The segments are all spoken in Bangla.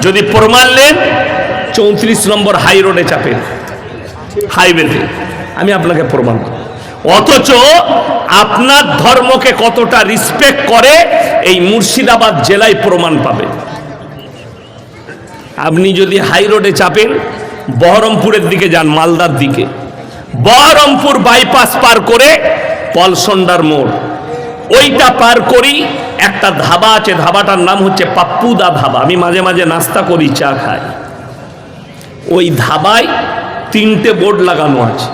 যদি প্রমাণ নেন 34 নম্বর হাই রোডে চাপেন, হাইওয়েতে, আমি আপনাকে প্রমাণ করব। অথচ আপনার ধর্মকে কতটা রেসপেক্ট করে এই মুর্শিদাবাদ জেলায় প্রমাণ পাবেন। আপনি যদি হাই রোডে চাপেন, বহরমপুরের দিকে যান, মালদার দিকে, বহরমপুর বাইপাস পার করে পলসন্ডার মোড়, ওইটা পার করি একটা ধাবা আছে, ধাবাটার নাম হচ্ছে পাপ্পুদা ধাবা। আমি মাঝে মাঝে নাস্তা করি, চা খাই। ওই ধাবায় 3টে বোর্ড লাগানো আছে,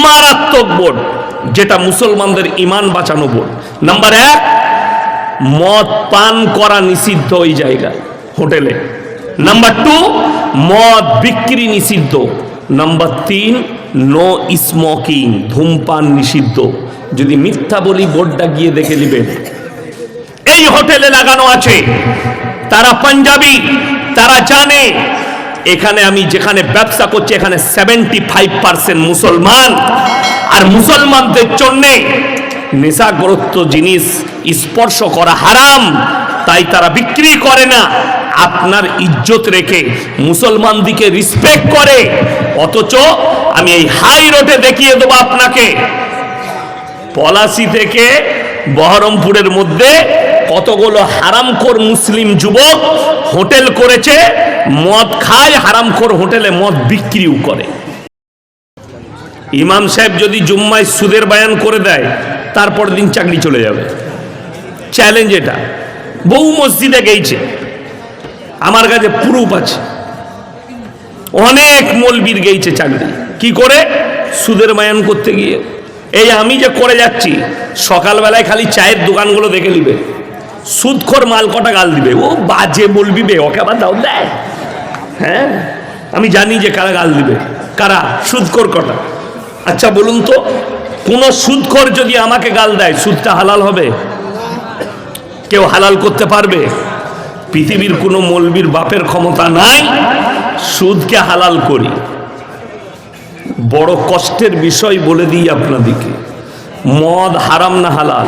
মারাত্মক বোর্ড, যেটা মুসলমানদের ইমান বাঁচানো বোর্ড। নাম্বার 1, মদ পান করা নিষিদ্ধ ওই জায়গায়, হোটেলে। নাম্বার 2, মদ বিক্রি নিষিদ্ধ। নাম্বার 3, নো স্মোকিং, ধূমপান নিষিদ্ধ। যদি মিথ্যা বলি বোর্ডটা গিয়ে দেখে নেবেন। এই হোটেলে লাগানো আছে। তারা পাঞ্জাবি, তারা জানে এখানে আমি যেখানে ব্যবসা করছি এখানে 75% মুসলমান, আর মুসলমানদের জন্য নেশাগ্রস্ত জিনিস স্পর্শ করা হারাম, তাই তারা বিক্রি করে না। আপনার ইজ্জত রেখে মুসলমান দিকে রেসপেক্ট করে। অথচ আমি এই হাই রোডে দেখিয়ে দেবো আপনাকে, পলাশী থেকে বহরমপুরের মধ্যে কতগুলো হারামখোর মুসলিম যুবক হোটেল করেছে, মদ খায়, হারামখোর হোটেলে মদ বিক্রিও করে। ইমাম সাহেব যদি জুম্মায় সুদের বয়ান করে দেয়, তারপর দিন চাকরি চলে যাবে। চ্যালেঞ্জ এটা। বহু মসজিদে গেছে, আমার কাছে প্রুফ আছে। অনেক মৌলবীর গেছে চাকরি, কি করে? সুদের বয়ান করতে গিয়ে। এই আমি যে করে যাচ্ছি, সকালবেলায় খালি চায়ের দোকানগুলো দেখে নিবে, সুদখোর মাল কটা গাল দিবে, ও বাজে বলবি বে, ওকে আবার দাও দেয়। হ্যাঁ, আমি জানি যে কারা গাল দিবে, কারা সুদখোর কটা। আচ্ছা বলুন তো, কোন সুদখোর যদি আমাকে গাল দেয়, সুদটা হালাল হবে? কেউ হালাল করতে পারবে? পৃথিবীর কোনো মৌলবীর বাপের ক্ষমতা নাই সুদকে হালাল করি। বড় কষ্টের বিষয় বলে দিই আপনাদেরকে, মদ হারাম না হালাল?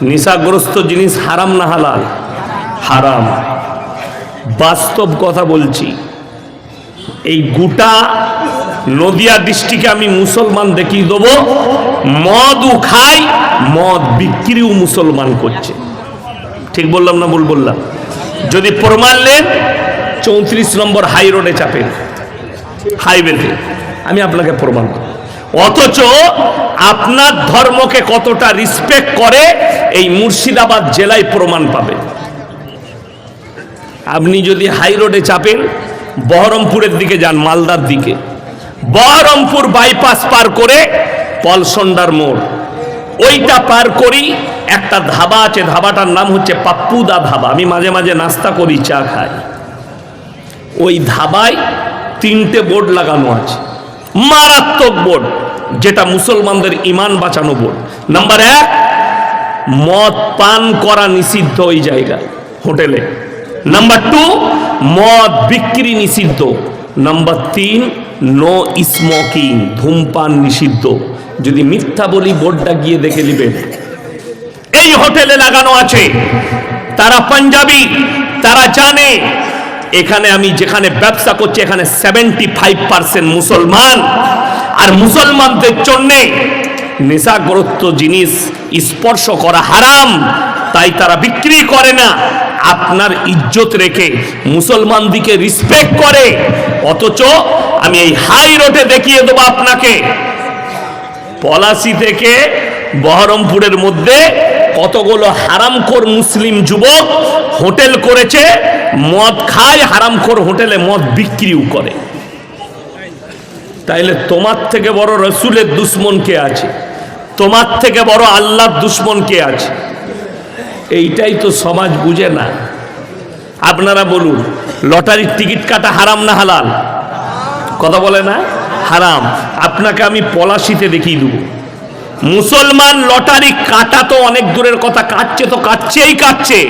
নেশাগ্রস্ত জিনিস হারাম না হালাল? হারাম। বাস্তব কথা বলছি। এই গোটা নদিয়া ডিস্ট্রিক্টে আমি মুসলমান দেখিয়ে দেবো, মদও খায়, মদ বিক্রিও মুসলমান করছে। ঠিক বললাম না ভুল বললাম? যদি প্রমাণ নেন 34 নম্বর হাই রোডে চাপেন, হাইওয়েতে, আমি আপনাকে প্রমাণ করব। অথচ আপনার ধর্মকে কতটা রেসপেক্ট করে এই মুর্শিদাবাদ জেলায় প্রমাণ পাবেন। আপনি যদি হাই রোডে চাপেন, বহরমপুরের দিকে যান, মালদার দিকে, বহরমপুর বাইপাস পার করে পলসন্ডার মোড়, ওইটা পার করি একটা ধাবা আছে, ধাবাটার নাম হচ্ছে পাপ্পুদা ধাবা। আমি মাঝে মাঝে নাস্তা করি, চা খাই। ওই ধাবায় 3টে বোর্ড লাগানো আছে, মারাত্মক বোর্ড, যেটা মুসলমানদের ইমান বাঁচানো বোর্ড। নাম্বার 1, মদ পান করা নিষিদ্ধ ওই জায়গায়, হোটেলে। নাম্বার 2, মদ বিক্রি নিষিদ্ধ। নাম্বার 3, নো স্মোকিং, ধূমপান নিষিদ্ধ। যদি মিথ্যা বলি বোর্ডটা গিয়ে দেখে নেবেন। এই হোটেলে লাগানো আছে। তারা পাঞ্জাবি, তারা জানে এখানে আমি যেখানে ব্যবসা করছি এখানে 75% মুসলমান, আর মুসলমানদের জন্য নেশাগ্রস্ত জিনিস স্পর্শ করা হারাম, তাই তারা বিক্রি করে না। আপনার ইজ্জত রেখে মুসলমান দিকে রেসপেক্ট করে। অথচ আমি এই হাই রোডে দেখিয়ে দেবো আপনাকে, পলাশী থেকে বহরমপুরের মধ্যে কতগুলো হারামখোর মুসলিম যুবক হোটেল করেছে, মদ খায়, হারামখোর হোটেলে মদ বিক্রিও করে। তাইলে তোমার থেকে বড় রসুলের দুশ্মন কে আছে? তোমার থেকে বড় আল্লাহর দুশ্মন কে আছে? এইটাই তো সমাজ বুঝে না। আপনারা বলুন, লটারির টিকিট কাটা হারাম না হালাল? কথা বলে না? হারাম। আপনাকে আমি পলাশীতে দেখিয়ে দেবো, মুসলমান লটারি কাটা তো অনেক দূরের কথা, কাটছে তো কাটছে,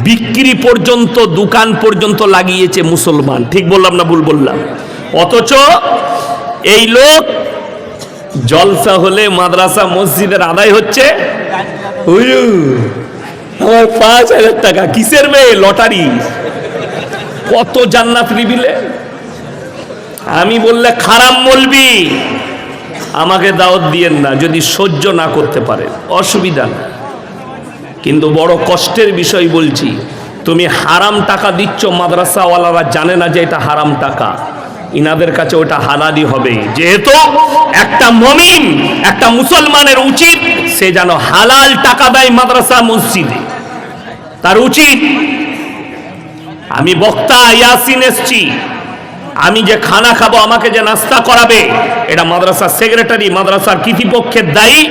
বিক্রি পর্যন্ত, দোকান পর্যন্ত লাগিয়েছে মুসলমান। ঠিক বললাম না ভুল বললাম? অথচ এই লোক জলসা হলে, মাদ্রাসা মসজিদের আদায় হচ্ছে, আমার 5,000 টাকা কিসের মেয়ে? লটারি। কত জান্নাত রিবিলে। আমি বললে খারাপ বলবি, আমাকে দাওয়াত দিয়েন না, যদি সহ্য না করতে পারেন অসুবিধা না। কিন্তু বড় কষ্টের বিষয় বলছি, তুমি হারাম টাকা দিচ্ছ, মাদ্রাসাওয়ালারা জানে না যে এটা হারাম টাকা, ইনাদের কাছে ওটা হালালি হবে। যেহেতু একটা মুমিন, একটা মুসলমানের উচিত সে যেন হালাল টাকা দেয় মাদ্রাসা মসজিদে, তার উচিত। আমি বক্তা ইয়াসিন এসছি, আমি যে খানা খাবো, আমাকে যে নাস্তা করাবে, এটা মাদ্রাসার সেক্রেটারি, মাদ্রাসার কর্তৃপক্ষের দায়ী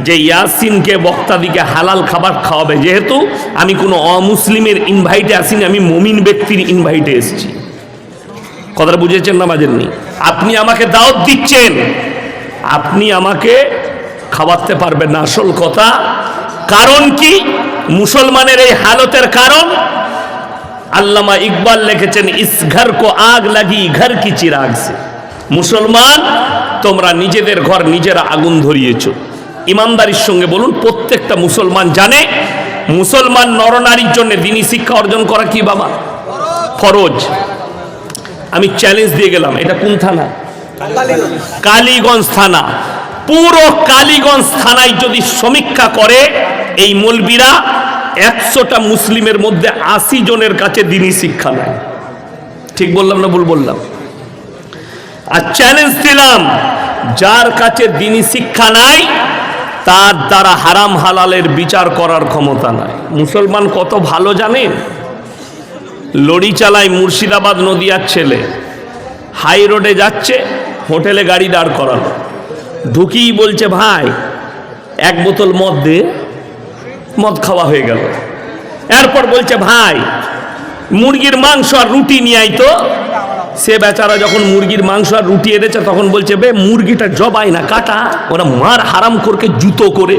যে ইয়াসিনকে বক্তাদিকে হালাল খাবার খাওয়াবে। যেহেতু আমি কোনো অমুসলিমের ইনভাইটে আসিনি, আমি মুমিন ব্যক্তির ইনভাইটে এসেছি। কথাটা বুঝেছেন না বাজেননি? আপনি আমাকে দাওয়াত দিচ্ছেন, আপনি আমাকে খাওয়াতে পারবেন না। আসল কথা কারণ কি মুসলমানের এই হালতের কারণ? আল্লামা ইকবাল লিখেছেন, ইস ঘর কো আগ লাগি ঘর কি চিরাগ সে। মুসলমান, তোমরা নিজেদের ঘর নিজেরা আগুন ধরিয়েছো। ইমানদারির সঙ্গে বলুন, প্রত্যেকটা মুসলমান জানে মুসলমান নরনারীর জন্য দ্বীনি শিক্ষা অর্জন করা কি বাবা ফরজ। আমি চ্যালেঞ্জ দিয়ে গেলাম, এটা কোন থানা? কালীগঞ্জ থানা। পুরো কালীগঞ্জ থানায় যদি সমীক্ষা করে এই মৌলবীরা, 100টা মুসলিমের মধ্যে 80 জনের কাছে দ্বীনি শিক্ষা নাই। ঠিক বললাম না ভুল বললাম? আর চ্যালেঞ্জ দিলাম, যার কাছে দ্বীনি শিক্ষা নাই তার দ্বারা হারাম হালালের বিচার করার ক্ষমতা নাই। মুসলমান কত ভালো জানেন? লরি চালায়, মুর্শিদাবাদ নদিয়ার ছেলে, হাই রোডে যাচ্ছে, হোটেলে গাড়ি দাঁড় করালো, ঢুকিই বলছে ভাই 1 বোতল মদ দে, মদ খাওয়া হয়ে গেল। এরপর বলছে ভাই মুরগির মাংস আর রুটি নিয়ে আইতো। সে বেচারা যখন মুরগির মাংস আর রুটি এনেছে তখন বলছে বে মুরগিটা জবাই না কাটা, ওরা মার হারাম করকে জুতো করে।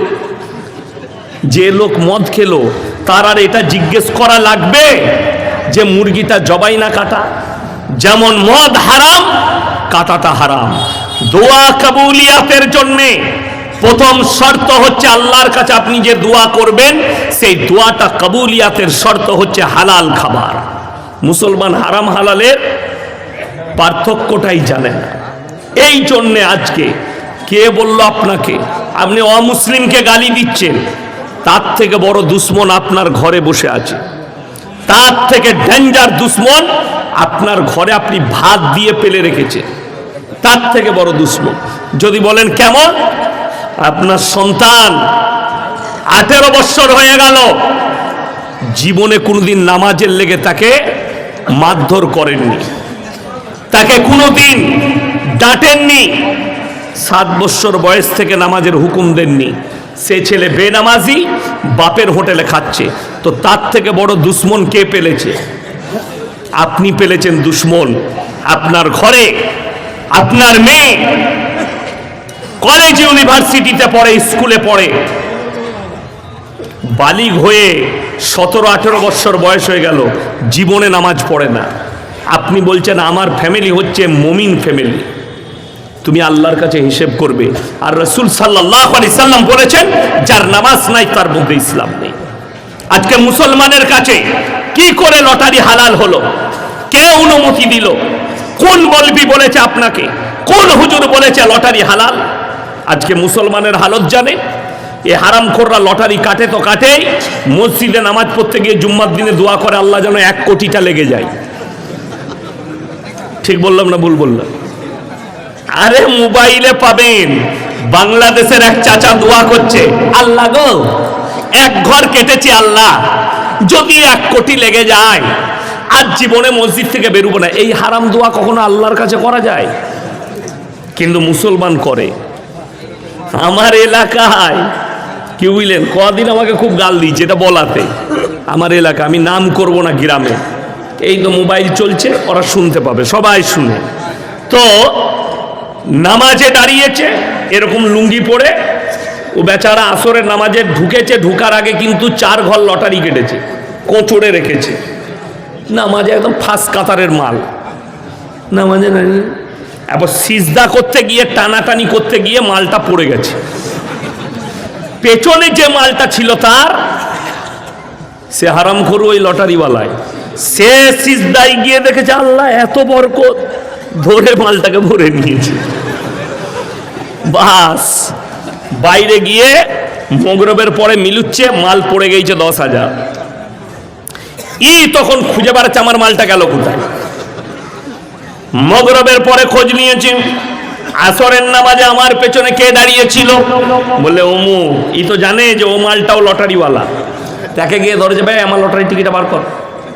যে লোক মদ খেলো তার আর এটা জিজ্ঞেস করা লাগবে যে মুরগিটা জবাই না কাটা? যেমন মদ হারাম, কাটাটা হারাম। দোয়া কবুলিয়াতের জন্যে প্রথম শর্ত হচ্ছে আল্লাহর কাছে আপনি যে দোয়া করবেন সেই দোয়াটা কবুলিয়াতের শর্ত হচ্ছে হালাল খাবার। মুসলমান হারাম হালালের পার্থক্যটাই জানে না। এই জন্যে আজকে কে বলল আপনাকে আপনি অমুসলিমকে গালি দিচ্ছেন? তার থেকে বড় দুশ্মন আপনার ঘরে বসে আছে, তার থেকে ডেঞ্জার দুশ্মন আপনার ঘরে আপনি ভাত দিয়ে পেলে রেখেছেন, তার থেকে বড় দুশ্মন। যদি বলেন কেমন? আপনার সন্তান 18 বছর হয়ে গেল, জীবনে কোনোদিন নামাজের লেগে তাকে মারধর করেননি, তাকে কোনোদিন ডাঁটেননি, 7 বছর বয়স থেকে নামাজের হুকুম দেননি। সে ছেলে বেনামাজি, বাপের হোটেলে খাচ্ছে। তো তার থেকে বড় দুশ্মন কে পেলেছে? আপনি পেলেছেন দুশ্মন। আপনার ঘরে আপনার মেয়ে কলেজ ইউনিভার্সিটিতে পড়ে, স্কুলে পড়ে, বালিগ হয়ে 17-18 বছর বয়স হয়ে গেল, জীবনে নামাজ পড়ে না। আপনি বলছেন আমার ফ্যামিলি হচ্ছে মুমিন ফ্যামিলি। তুমি আল্লাহর কাছে হিসেব করবে। আর রাসূল সাল্লাল্লাহু আলাইহি সাল্লাম বলেছেন যার নামাজ নাই তার মধ্যে ইসলাম নেই। আজকে মুসলমানের কাছে কি করে লটারি হালাল হলো? কে অনুমতি দিল? কোন মৌলবি বলেছে আপনাকে? কোন হুজুর বলেছে লটারি হালাল? আজকে মুসলমানের হালত জানে? এ হারামখোররা লটারি কাটে তো কাটেই, মসজিদে নামাজ পড়তে গিয়ে জুম্মার দিনে দোয়া করে আল্লাহ যেন 1 কোটিটা লেগে যায়। ঠিক বললাম না ভুল বললাম? আরে মোবাইলে পাবেন, বাংলাদেশের এক চাচা দোয়া করছে, আল্লাহ গো 1 ঘর কেটেছি, আল্লাহ যদি 1 কোটি লেগে যায় আজ জীবনে মসজিদ থেকে বেরোবো না। এই হারাম দোয়া কখনো আল্লাহর কাছে করা যায়? কিন্তু মুসলমান করে। আমার এলাকায় কি বুঝলেন, কদিন আমাকে খুব গাল দিয়েছে এটা বলাতে। আমার এলাকা, আমি নাম করব না, গ্রামে এই তো মোবাইল চলছে, ওরা শুনতে পাবে, সবাই শুনে। তো নামাজে দাঁড়িয়েছে এরকম লুঙ্গি পরে, ও বেচারা আসরের নামাজে ঢুকেছে, ঢুকার আগে কিন্তু 4 ঘর লটারি কেটেছে, কোঁচড়ে রেখেছে। নামাজে একদম ফার্স্ট কাতারের মাল। নামাজে দাঁড়িয়ে এবার সিজদা করতে গিয়ে, টানাটানি করতে গিয়ে মালটা পড়ে গেছে। পেছনে যে মালটা ছিল তার, সে হারামখোর ওই লটারিওয়ালায় সে সিজদায় গিয়ে দেখেছে আল্লাহ এত বরকত, ধরে মালটাকে ভরে নিয়েছে। বাস বাইরে গিয়ে মগরবের পরে মিলুচ্ছে, মাল পড়ে গেছে 10,000। তখন খুঁজে বেড়াচ্ছে আমার মালটা গেল কোথায়। মগরবের পরে খোঁজ নিয়েছে, আসরের নামাজে আমার পেছনে কে দাঁড়িয়েছিল, বলে ওমু। তো জানে যে ও মালটাও লটারিওয়ালা। তাকে গিয়ে ধরেছে, ভাই আমার লটারি টিকিটটা বার কর,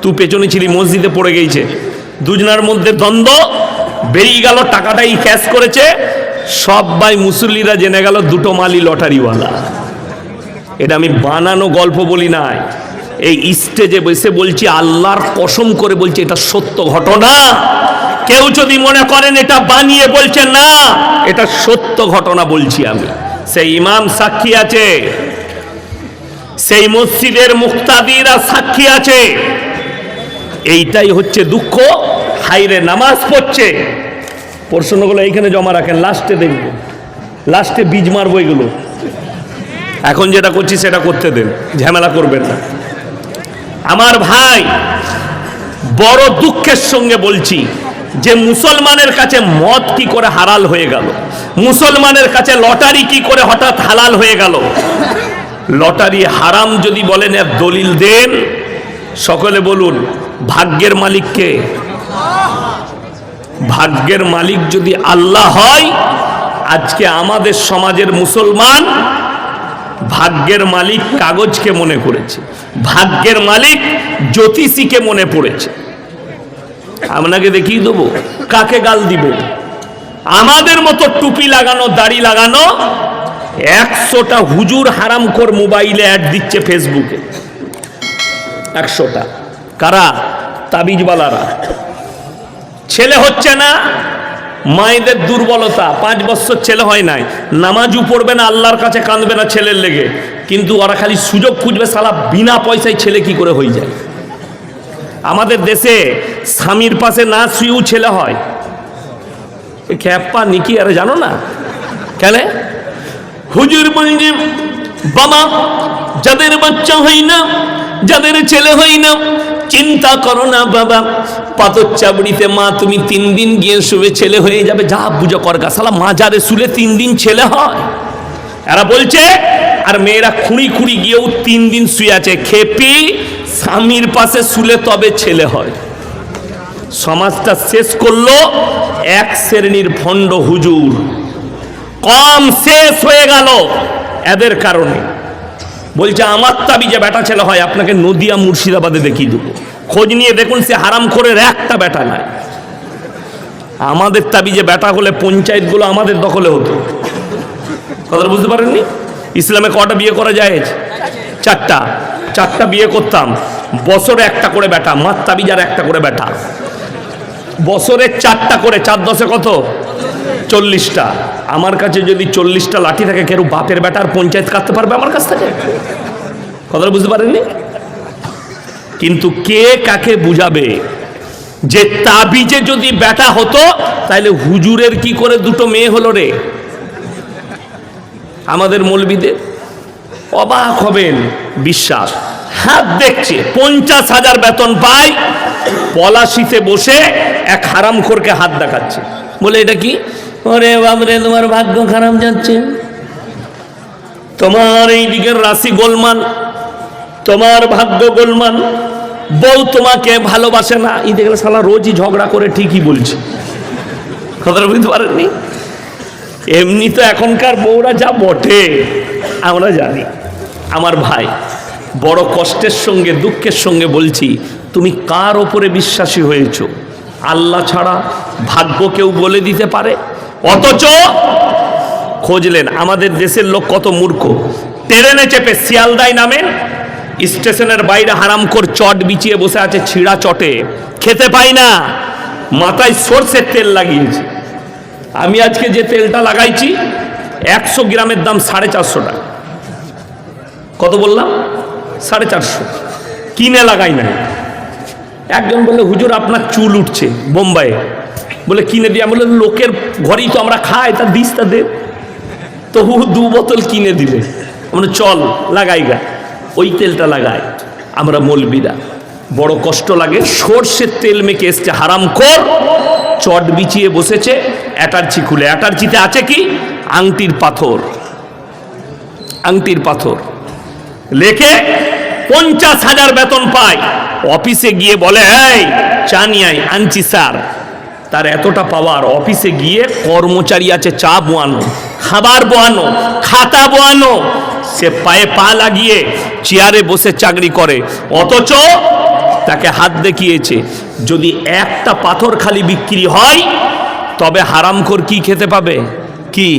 তুই পেছনে ছিলি, মসজিদে পড়ে গেছে। দুজনার মধ্যে দ্বন্দ্ব বেরিয়ে গেল, টাকাটাই ক্যাশ করেছে। সবাই মুসল্লিরা জেনে গেল দুটো মালই লটারিওয়ালা। এটা আমি বানানো গল্প বলি নাই, এই স্টেজে বসে বলছি, আল্লাহর কসম করে বলছি, এটা সত্য ঘটনা। কেউ যদি মনে করেন এটা বানিয়ে বলছে, না, এটা সত্য ঘটনা বলছি আমি। সেই ইমাম সাক্ষী আছে, সেই মসজিদের মুক্তাদিরা সাক্ষী আছে। এইটাই হচ্ছে দুঃখ। হাইরে নামাজ পড়ছে, প্রশ্নগুলো এইখানে জমা রাখেন, লাস্টে দেখবো, লাস্টে বীজ মারবো এগুলো। এখন যেটা করছি সেটা করতে দেন, ঝামেলা করবেন না। আমার ভাই, বড় দুঃখের সঙ্গে বলছি যে মুসলমানের কাছে মদ কি করে হালাল হয়ে গেল, মুসলমানের কাছে লটারি কি করে হঠাৎ হালাল হয়ে গেল। লটারি হারাম যদি বলেন এর দলিল দেন, সকলে বলুন। ভাগ্যের মালিক কে? ভাগ্যের মালিক যদি আল্লাহ হয়, আজকে আমাদের সমাজের মুসলমান ভাগ্যের মালিক কাগজকে মনে করেছে, ভাগ্যের মালিক জ্যোতিষীকে মনে পড়েছে। আপনাকে দেখিয়ে দেবো কাকে গাল দিব। আমাদের মতো টুপি লাগানো, দাড়ি লাগানো 100টা হুজুর হারামখোর মোবাইলে অ্যাড দিচ্ছে ফেসবুকে, 100টা। কারা? তাবিজওয়ালারা। ছেলে হচ্ছে না, মায়েদের দুর্বলতা, 5 বছর ছেলে হয় নাই, নামাজও পড়বে না, আল্লাহর কাছে কাঁদবে না ছেলের লেগে, কিন্তু ওরা খালি সুযোগ খুঁজবে, সালা বিনা পয়সায় ছেলে কি করে হয়ে যায়। আমাদের দেশে স্বামীর পাশে না শুয়েও ছেলে হয়। খ্যাপা নিকি আরে জানো না কেন? হুজুর বলছে, বাবা যাদের বাচ্চা হয় না, যাদের ছেলে হয় না, চিন্তা করো না বাবা, পাথর চাবড়িতে মা তুমি 3 দিন গিয়ে শুয়ে ছেলে হয়ে যাবে। যা বুঝো করগা, শালা মাজারে শুলে 3 দিন ছেলে হয়। এরা বলছে, আর মেয়েরা খুঁড়ি খুঁড়ি গিয়েও 3 দিন শুয়ে আছে। খেপি, স্বামীর পাশে শুলে তবে ছেলে হয়। সমাজটা শেষ করলো এক শ্রেণীর ভণ্ড হুজুর, কম শেষ হয়ে গেল এদের কারণে। বলছে আমার তাবিজে বেটা ছেলে হয়, আপনাকে নদিয়া মুর্শিদাবাদে দেখিয়ে দেবো, খোঁজ নিয়ে দেখুন সে হারামখোরের একটা বেটা নাই। আমাদের তাবিজে বেটা হলে পঞ্চায়েতগুলো আমাদের দখলে হতো। কথা বুঝতে পারেননি? ইসলামে কটা বিয়ে করা যায়? 4টা বিয়ে করতাম, বছরে একটা করে বেটা, মার তাবিজ আর একটা করে বেটা, বছরে 4টা করে, 4 10 কত? 40টা। আমার কাছে যদি 40টা লাঠি থাকে, কেউ বাপের বেটা আর পঞ্চায়েত কাটতে পারবে আমার কাছ থেকে? কথাটা বুঝতে পারেননি? কিন্তু কে কাকে বুঝাবে যে তাবিজে যদি বেটা হতো তাহলে হুজুরের কি করে 2টো মেয়ে হলো রে? আমাদের মৌলবীদের অবাক হবেন, বিশ্বাস। হাত দেখছে, 50,000 বেতন পায়, পলাশিতে বসে এক হারামখোরকে হাত দেখাচ্ছে, বলে এটা কি? ওরে বাবরে, তোমার ভাগ্য খারাপ যাচ্ছে, তোমার এই দিকের রাশি গোলমাল, তোমার ভাগ্য গোলমাল, বউ তোমাকে ভালোবাসে না। এই দেখলে শালা রোজই ঝগড়া করে, ঠিকই বলছে। কথাটা বুঝতে পারেননি? এমনি তো এখনকার বউরা যা বটে আমরা জানি। আমার ভাই, বড় কষ্টের সঙ্গে দুঃখের সঙ্গে বলছি, তুমি কার ওপরে বিশ্বাসী হয়েছ? আল্লাহ ছাড়া ভাগ্য কেউ বলে দিতে পারে? অথচ খোঁজলেন আমাদের দেশের লোক কত মূর্খ। ট্রেনে চেপে শিয়ালদায় নামেন, স্টেশনের বাইরে হারামখোর চট বিছিয়ে বসে আছে, ছিঁড়া চটে, খেতে পাই না, মাথায় সরষের তেল লাগিয়েছে। আমি আজকে যে তেলটা লাগাইছি 100 গ্রামের দাম 450 টাকা। কত বললাম? 450। কিনে লাগাই না। একজন বললে, হুজুর আপনার চুল উঠছে বোম্বাইয়ে, বলে কিনে দিয়া। বলে লোকের ঘরেই তো আমরা খাই, তা দিস তা দে। তবু 2 বোতল কিনে দিলে। আমরা চল লাগাই গা, ওই তেলটা লাগাই আমরা মৌলবীরা। বড় কষ্ট লাগে। সর্ষের তেল মেখে এসছে হারামখোর, চট বিছিয়ে বসেছে, অ্যাটার্জি খুলে, অ্যাটার্জিতে আছে কি? আংটির পাথর, আংটির পাথর। লেখে 50,000 বেতন পায়। অফিসে গিয়ে বলে এই চা নিয়ে আয়, আনছি স্যার। তার এতটা পাওয়ার, অফিসে গিয়ে কর্মচারী আছে চা বোয়ানো, খাবার বোয়ানো, খাতা বোয়ানো, সে পায়ে পা লাগিয়ে চেয়ারে বসে চাকরি করে, অথচ তাকে হাত দেখিয়েছে। যদি একটা পাথর খালি বিক্রি হয় তবে হারামখোর কি খেতে পাবে? কি?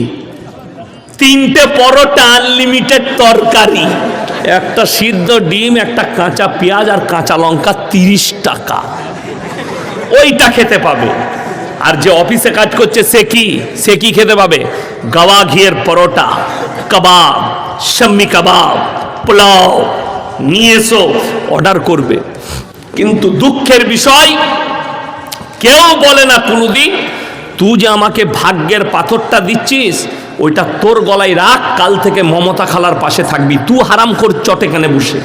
3টে পরোটা, আনলিমিটেড তরকারি, একটা সিদ্ধ ডিম, একটা কাঁচা পেঁয়াজ আর কাঁচা লঙ্কা, 30 টাকা, ওইটা খেতে পাবে। আর যে অফিসে কাজ করছে সে কি খেতে পাবে? গাওয়া ঘিয়ের পরোটা, কাবাব, শাম্মি কাবাব, পোলাও নিয়ে এসো, অর্ডার করবে। কিন্তু দুঃখের বিষয়, কেউ বলে না কোনোদিন তুই যে আমাকে ভাগ্যের পাথরটা দিচ্ছিস ওইটা তোর গলায় রাখ, কাল থেকে মমতা খালার পাশে থাকবি, তুই হারামখোর চটে কেনে বসে।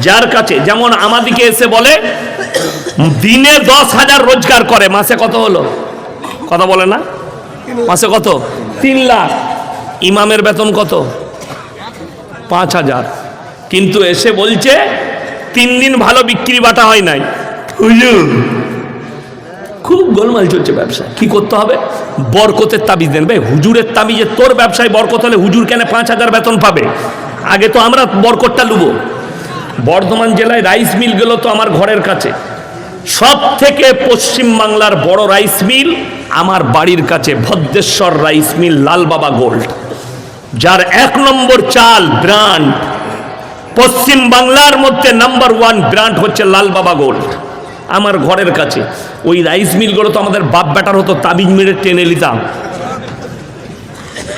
যার কাছে যেমন আমাদিকে এসে বলে দিনে 10,000 রোজগার করে, মাসে কত হলো? কথা বলে না? মাসে কত? 3 লাখ। ইমামের বেতন কত? 5,000। কিন্তু এসে বলছে 3 দিন ভালো বিক্রি বাটা হয় নাই। হুজুর খুব গোলমাল চলছে ব্যবসা, কি করতে হবে? বরকতের তাবিজ দেন। ভাই হুজুরের তাবিজে তোর ব্যবসায় বরকত হলে হুজুর কেন 5,000 বেতন পাবে? আগে তো আমরা বরকতটা লুবো। বর্ধমান জেলায় রাইস মিল গেল তো আমার ঘরের কাছে, সব থেকে পশ্চিম বাংলার বড় রাইস মিল আমার বাড়ির কাছে, ভদ্রেশ্বর রাইস মিল, লাল বাবা গোল্ড, যার 1 নম্বর চাল ব্র্যান্ড, পশ্চিম বাংলার মধ্যে নাম্বার 1 ব্র্যান্ড হচ্ছে লাল বাবা গোল্ড, আমার ঘরের কাছে। ওই রাইস মিলগুলো তো আমাদের বাপ বেটার হতো, তাবিজ মেরে টেনে নিতাম।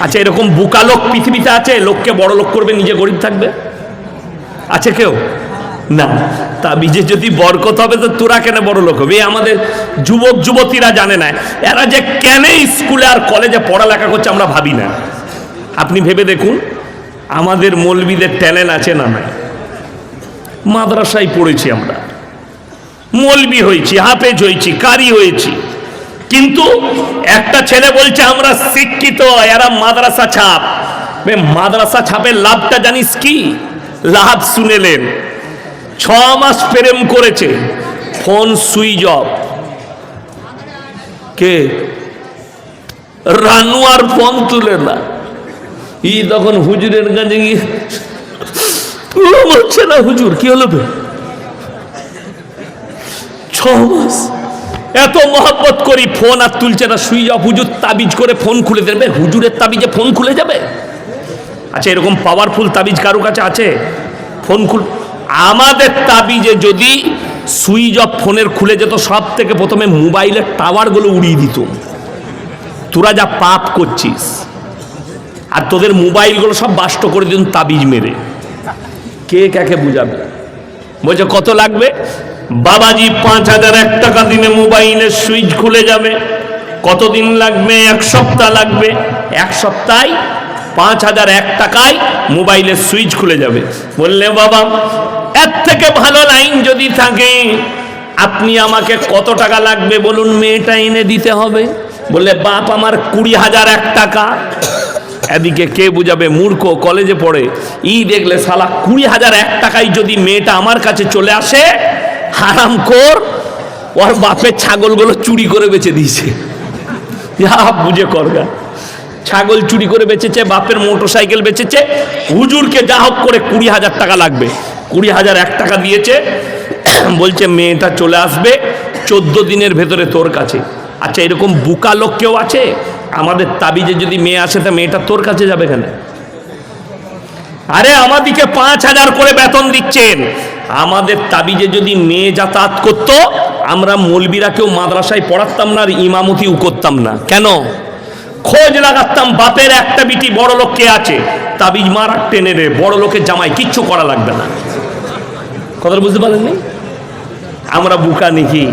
আচ্ছা এরকম বোকা লোক পৃথিবীতে আছে? লোককে বড় লোক করবে, নিজে গরিব থাকবে? আছে কেউ? না। তাবিজে যদি বরকত হবে তো তোরা কেন বড় লোক হবে? আমাদের যুবক যুবতীরা জানে না, এরা যে কেন স্কুলে আর কলেজে পড়ালেখা করছে আমরা ভাবি না। আপনি ভেবে দেখুন, আমাদের মৌলবীদের ট্যালেন্ট আছে না নাই? মাদ্রাসায় পড়েছি আমরা, মৌলবী হয়েছি, হাফেজ হয়েছি, কারি হয়েছি, কিন্তু একটা ছেলে বলছে আমরা শিক্ষিত, এরা মাদ্রাসা ছাপ। মাদ্রাসা ছাপের লাভটা জানিস কি? লাভ শুনেলেন, 6 মাস প্রেম করেছে, ফোন সুইচ অফ। কে? রানু আর ফোন তুলে না। তখন হুজুরের কাছে গিয়ে বলছে না হুজুর কি হলো? 6 মাস এত মহব্বত করি, ফোন আর তুলছে না, সুইচ অফ। হুজুর তাবিজ করে ফোন খুলে দেবে? হুজুরের তাবিজে ফোন খুলে যাবে? আচ্ছা এরকম পাওয়ারফুল তাবিজ কারো কাছে আছে? ফোন খুল। আমাদের তাবিজে যদি সুইচ অফ ফোনের খুলে যেত, সব থেকে প্রথমে মোবাইলের টাওয়ারগুলো উড়িয়ে দিত। তোরা যা পাপ করছিস, আর তোদের মোবাইলগুলো সব বাষ্ট করে দিন তাবিজ মেরে। কে কাকে বুঝাবে? বলছে কত লাগবে? বাবাজি 5,001 টাকা দিনে মোবাইলের সুইচ খুলে যাবে। কতদিন লাগবে? 1 সপ্তাহ লাগবে। 1 সপ্তাহে 5,001 টাকায় মোবাইলের সুইচ খুলে যাবে। বললে বাবা এর থেকে ভালো লাইন যদি থাকে আপনি আমাকে কত টাকা লাগবে বলুন, মেয়েটা এনে দিতে হবে। বললে বাপ আমার 20,001 টাকা। এদিকে কে বুঝাবে? মূর্খ, কলেজে পড়ে। দেখলে শালা 20,001 টাকায় যদি মেয়েটা আমার কাছে চলে আসে, হারামখোর ওর বাপের ছাগলগুলো চুরি করে বেচে দিয়েছে। বুঝে করগা, ছাগল চুরি করে বেচেছে, বাপের মোটরসাইকেল বেচেছে। হুজুরকে যা হোক করে 20,000 টাকা লাগবে। 20,001 টাকা দিয়েছে, বলছে মেয়েটা চলে আসবে 14 দিনের ভেতরে তোর কাছে। আচ্ছা এরকম বোকা লোক কেউ আছে? আমাদের তাবিজে যদি মেয়ে আসে তা মেয়েটা তোর কাছে যাবে কেন? আরে আমাদিকে 5,000 করে বেতন দিচ্ছেন, আমাদের তাবিজে যদি মেয়ে যাতায়াত করতো, আমরা মৌলবীরা কেউ মাদ্রাসায় পড়াতাম না আর ইমামতিও করতাম না। কেন? খোঁজ লাগাতাম বাপের একটা বিটি বড় লোক কে আছে, তাবিজ মার আর টেনে রে, বড় লোকের জামাই, কিচ্ছু করা লাগবে না। কথা বুঝতে পারেননি? আমরা বুকা নাকি?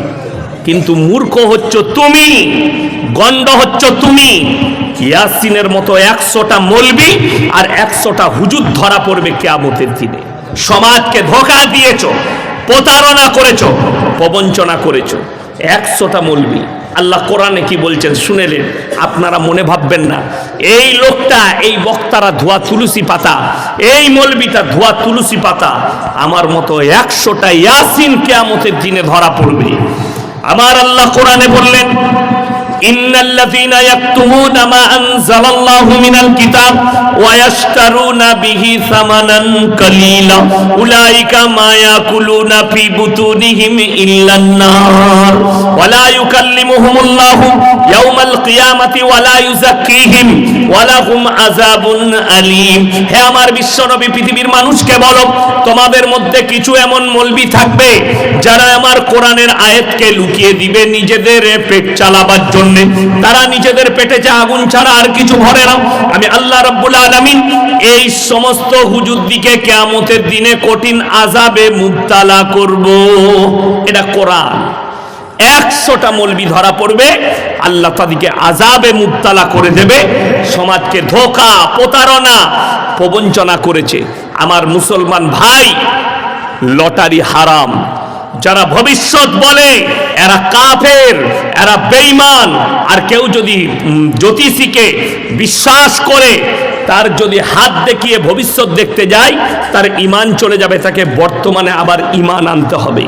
কিন্তু মূর্খ হচ্ছ তুমি, গন্ড হচ্ছ তুমি। ইয়াসিনের মতো 100টা মৌলবী আর 100টা হুজুর ধরা পড়বে কিয়ামতের দিনে। সমাজকে ধোঁকা দিয়েছো, প্রতারণা করেছো, প্রবঞ্চনা করেছো। 100টা মৌলবি। আল্লাহ কোরআনে কি বলছেন শুনেলেন, আপনারা মনে ভাববেন না এই লোকটা, এই বক্তারা ধোয়া তুলসী পাতা, এই মৌলবিটা ধোয়া তুলসী পাতা। আমার মতো 100টা ইয়াসিন কিয়ামতের দিনে ধরা পড়বে। আমার আল্লাহ কোরআনে বললেন, ইন্নাল্লাযীনা ইয়াকতুমুনা মা আনজালাল্লাহু মিনাল কিতাব ওয়া ইয়াশতারুনা বিহি সামানান কালীলা উলাইকা মা ইয়াকুলুনা ফি বুতুনিহিম ইল্লান নার ওয়া লা ইউকাল্লিমুহুমুল্লাহু ইয়াওমাল কিয়ামাতি ওয়া লা ইউযাক্কিহিম ওয়া লাহুম আযাবুন আলীম। হে আমার বিশ্বনবী, পৃথিবীর মানুষকে বলো, তোমাদের মধ্যে কিছু এমন মৌলবি থাকবে যারা আমার কোরআনের আয়াতকে লুকিয়ে দিবে নিজেদের পেট চালাবার জন্য। তারা নিজেদের পেটে যে আগুন ছাড়া আর কিছু ভরে না। আমি আল্লাহ রাব্বুল আলামিন এই সমস্ত হুজুরদিকে কিয়ামতের দিনে কঠিন আযাবে মুবতালা করব। এটা কোরআন। 100টা মৌলবি ধরা পড়বে, আল্লাহ তাদেরকে আযাবে মুবতালা করে দেবে। সমাজকে ধোঁকা, প্রতারণা, প্রবঞ্চনা করেছে। আমার মুসলমান ভাই, লটারি হারাম। যারা ভবিষ্যৎ বলে এরা কাফের, এরা বেঈমান। আর কেউ যদি জ্যোতিষীকে বিশ্বাস করে, তার যদি হাত দেখিয়ে ভবিষ্যৎ দেখতে যায়, তার ঈমান চলে যাবে, তাকে বর্তমানে আবার ঈমান আনতে হবে।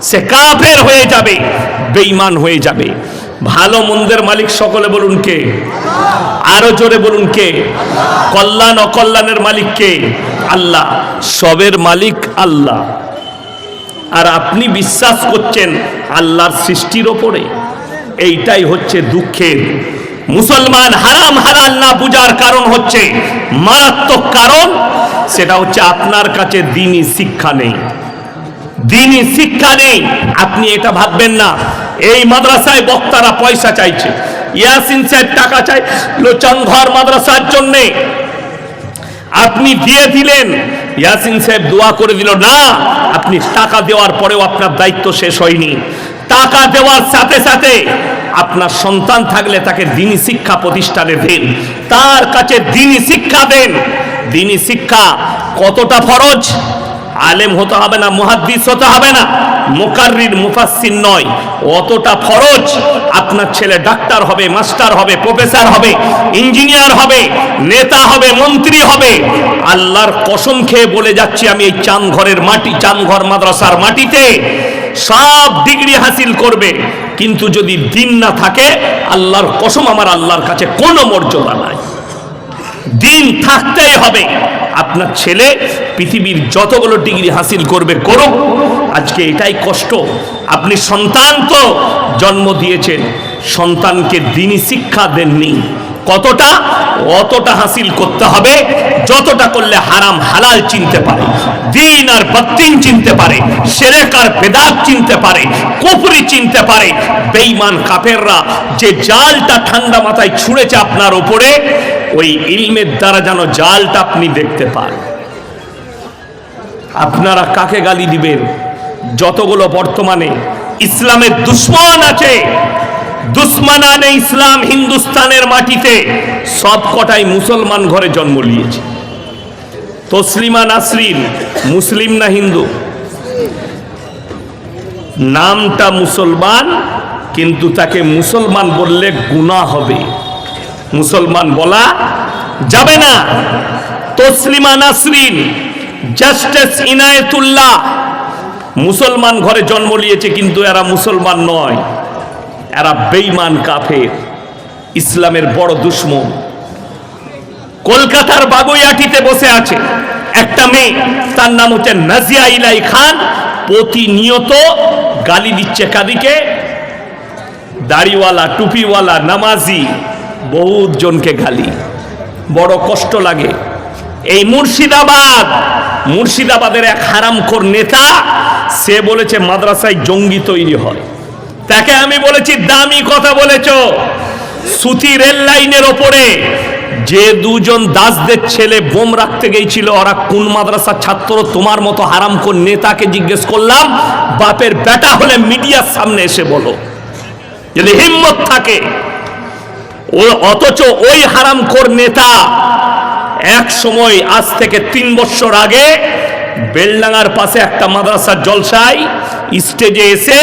সে কাফের হয়ে যাবে, বেঈমান হয়ে যাবে। ভালো মন্দের মালিক সকলে বলুন কে? আরো জোরে বলুন কে? কল্যাণ অকল্যাণের মালিক কে? আল্লাহ। সবের মালিক আল্লাহ। আর আপনি বিশ্বাস করছেন আল্লাহর সৃষ্টির ওপরে। এইটাই হচ্ছে দুঃখের। মুসলমান হারাম হালাল না বুঝার কারণ হচ্ছে, মারাত্মক কারণ, সেটা হচ্ছে আপনার কাছে দ্বীনি শিক্ষা নেই। দ্বীনি শিক্ষা নেই। আপনি এটা ভাববেন না এই মাদ্রাসায় বক্তারা পয়সা চাইছে, ইয়াসিন সাহেব টাকা চাই চাংঘর মাদ্রাসার জন্যে, আপনি দিয়ে দিলেন, ইয়াসিন সাহেব দোয়া করে দিল না। আপনি টাকা দেওয়ার পরেও আপনার দায়িত্ব শেষ হয়নি। টাকা দেওয়ার সাথে সাথে আপনার সন্তান থাকলে তাকে দ্বীনি শিক্ষা প্রতিষ্ঠানে দেন, তার কাছে দ্বীনি শিক্ষা দেন। দ্বীনি শিক্ষা কতটা ফরজ? আলেম হতে হবে না, মুহাদ্দিস হতে হবে না, মুকাররির মুফাসসির নয়, অতটা ফরজ। আপনার ছেলে ডাক্তার হবে, মাস্টার হবে, প্রফেসর হবে, ইঞ্জিনিয়ার হবে, নেতা হবে, মন্ত্রী হবে। আল্লাহর কসম খেয়ে বলে যাচ্ছি আমি, এই চাঁদঘরের মাটি, চাঁদঘর মাদ্রাসার মাটিতে সব ডিগ্রি হাসিল করবে, কিন্তু যদি দ্বীন না থাকে, আল্লাহর কসম আমার আল্লাহর কাছে কোনো মর্যাদা নাই। দ্বীন থাকতেই হবে। আপনার ছেলে পৃথিবীর যতগুলো ডিগ্রি হাসিল করবে করুক। আজকে এটাই কষ্ট। আপনি সন্তান তো জন্ম দিয়েছেন, সন্তানকে দ্বীনি শিক্ষা দেননি। কতটা? অতটা হাসিল করতে হবে যতটা করলে হারাম হালাল চিনতে পারে, দ্বীন আর বদ্দীন চিনতে পারে, শিরক আর বিদআত চিনতে পারে, কুফরি চিনতে পারে। বেঈমান কাফেররা যে জালটা ঠান্ডা মাথায় ছুঁড়েছে আপনার উপরে, ওই ইলমের দ্বারা যেন জালটা আপনি দেখতে পান। আপনারা কাকে গালি দিবেন? যতগুলো বর্তমানে ইসলামের দুশ্মন আছে, দুশ্মনানে ইসলাম হিন্দুস্তানের মাটিতে, সব কটাই মুসলমান ঘরে জন্ম নিয়েছে। তসলিমা নাসরিন মুসলিম না হিন্দু? নামটা মুসলমান, কিন্তু তাকে মুসলমান বললে গুনাহ হবে, মুসলমান বলা যাবে না। তসলিমা নাসরিন, জাস্টিস ইনায়েতুল্লাহ মুসলমান ঘরে জন্ম নিয়েছে, কিন্তু এরা মুসলমান নয়, এরা বেঈমান কাফের, ইসলামের বড় দুশ্মন। কলকাতার বাগুইয়াটিতে বসে আছে একটা মেয়ে, তার নাম হচ্ছে নাজিয়া ইলাই খান। প্রতিনিয়ত গালি দিচ্ছে কাদিকে? দাড়িওয়ালা, টুপিওয়ালা, নামাজি, বহুত জনকে গালি। বড় কষ্ট লাগে। এই মুর্শিদাবাদের এক হারামখোর নেতা, সে বলেছে মাদ্রাসায় জঙ্গি তৈরি হয়। তাকে আমি বলেছি দামি কথা বলেছ। সুতি রেল লাইনের ওপরে যে দুজন দাসদের ছেলে বোম রাখতে গিয়েছিল, ওরা কোন মাদ্রাসার ছাত্র? তোমার মতো হারামখোর নেতাকে জিজ্ঞেস করলাম, বাপের বেটা হলে মিডিয়ার সামনে এসে বলো, যদি হিম্মত থাকে। অথচ ওই হারামখোর নেতা এক সময়, আজ থেকে 3 বছর আগে, বেলডাঙ্গার পাশে একটা মাদ্রাসার জলসায় স্টেজে এসে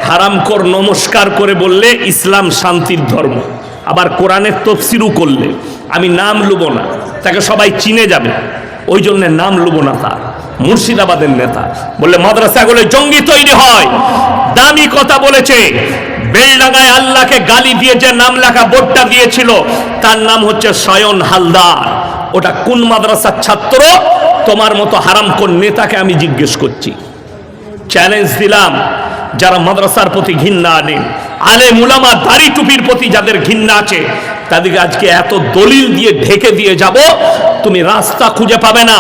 হারামখোর নমস্কার করে বললে ইসলাম শান্তির ধর্ম, আবার কোরআনের তফসিরও করলে। আমি নাম লুব না, তাকে সবাই চিনে যাবে, ওই জন্য নাম লুব না। তার মুর্শিদাবাদের নেতা বললে মাদ্রাসাগুলো জঙ্গি তৈরি হয়, দামি কথা বলেছে। বেলডাঙ্গায় আল্লাহকে গালি দিয়ে যে নাম লেখা বোর্ডটা দিয়েছিল তার নাম হচ্ছে সয়ন হালদার। ওটা কোন মাদ্রাসার ছাত্র? তোমার মতো হারামখোর নেতাকে আমি জিজ্ঞেস করছি, চ্যালেঞ্জ দিলাম। যারা মাদ্রাসার প্রতি ঘৃণা আনেন, আলেম উলামা দাড়ি টুপির প্রতি যাদের ঘৃণা আছে, তাদেরকে আজকে এত দলিল দিয়ে ঢেকে দিয়ে যাব, তুমি রাস্তা খুঁজে পাবে না।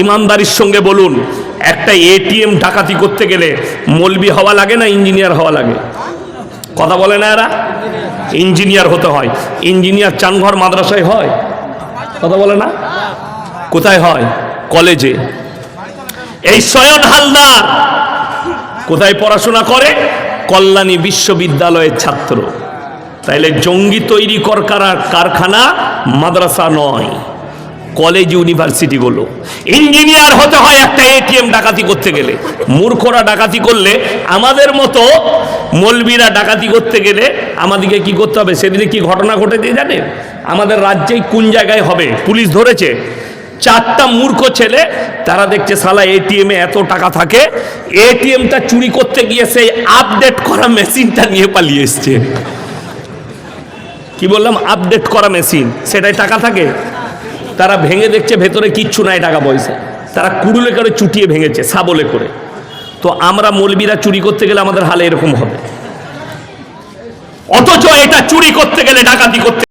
ইমানদারির সঙ্গে বলুন, একটা এটিএম ডাকাতি করতে গেলে মৌলবি হওয়া লাগে না ইঞ্জিনিয়ার হওয়া লাগে? কথা বলে না এরা? ইঞ্জিনিয়ার হতে হয়। ইঞ্জিনিয়ার চানঘর মাদ্রাসায় হয়? কথা বলে না? কোথায় হয়? কলেজে। এই সয়ন হালদার কোথায় পড়াশোনা করে? কল্যাণী বিশ্ববিদ্যালয়ের ছাত্র। তাইলে জঙ্গি তৈরি কারখানা মাদ্রাসা নয়, কলেজ ইউনিভার্সিটিগুলো। ইঞ্জিনিয়ার হতে হয় একটা এটিএম ডাকাতি করতে গেলে। মূর্খরা ডাকাতি করলে, আমাদের মতো মৌলবীরা ডাকাতি করতে গেলে আমাদেরকে কি করতে হবে? সেদিনে কি ঘটনা ঘটেছে জানেন? আমাদের রাজ্যেই কোন জায়গায় হবে, পুলিশ ধরেছে 4টা মূর্খ ছেলে, তারা দেখছে শালা এটিএমে এত টাকা থাকে, এটিএমটা চুরি করতে গিয়ে সেই আপডেট করা মেশিনটা নিয়ে পালিয়ে এসছে। কি বললাম? আপডেট করা মেশিন, সেটাই টাকা থাকে। তারা ভেঙে দেখছে ভেতরে কিচ্ছু নাই টাকা পয়সা, তারা কুড়ুলে করে চুটিয়ে ভেঙেছে সাবলে করে। তো আমরা মৌলবীরা চুরি করতে গেলে আমাদের হালে এরকম হবে, অথচ এটা চুরি করতে গেলে, ডাকাতি করতে